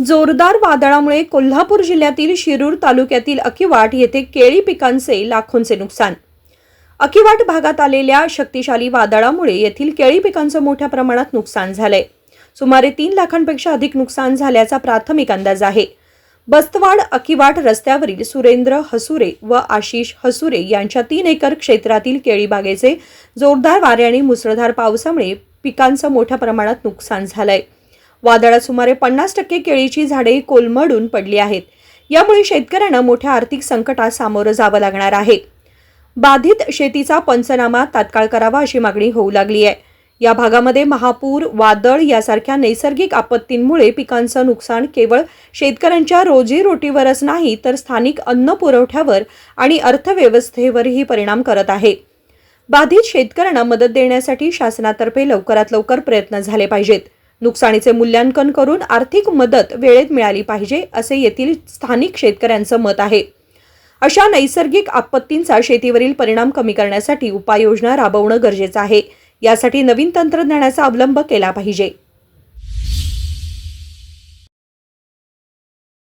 जोरदार वादळामुळे कोल्हापूर जिल्ह्यातील शिरूर तालुक्यातील अकिवाट येथे केळी पिकांचे लाखोंचे नुकसान। अकिवाट भागात आलेल्या शक्तिशाली वादळामुळे येथील केळी पिकांचं मोठ्या प्रमाणात नुकसान झालंय। सुमारे 3 लाखांपेक्षा अधिक नुकसान झाल्याचा प्राथमिक अंदाज आहे। बस्तवाड अकिवाट रस्त्यावरील सुरेंद्र हसुरे व आशिष हसुरे यांच्या 3 एकर क्षेत्रातील केळी बागेचे जोरदार वारे आणि मुसळधार पावसामुळे पिकांचं मोठ्या प्रमाणात नुकसान झालंय। वादळात सुमारे 50% केळीची झाडे कोलमडून पडली आहेत। यामुळे शेतकऱ्यांना मोठ्या आर्थिक संकटास सामोरं जावं लागणार आहे। बाधित शेतीचा पंचनामा तात्काळ करावा अशी मागणी होऊ लागली आहे। या भागामध्ये महापूर, वादळ यासारख्या नैसर्गिक आपत्तींमुळे पिकांचं नुकसान केवळ शेतकऱ्यांच्या रोजीरोटीवरच नाही तर स्थानिक अन्न पुरवठ्यावर आणि अर्थव्यवस्थेवरही परिणाम करत आहे। बाधित शेतकऱ्यांना मदत देण्यासाठी शासनातर्फे लवकरात लवकर प्रयत्न झाले पाहिजेत। नुकसानीचे मूल्यांकन करून आर्थिक मदत वेळेत मिळाली पाहिजे असे येथील स्थानिक शेतकऱ्यांचं मत आहे। अशा नैसर्गिक आपत्तींचा शेतीवरील परिणाम कमी करण्यासाठी उपाययोजना राबवणं गरजेचं आहे। यासाठी नवीन तंत्रज्ञानाचा अवलंब केला पाहिजे।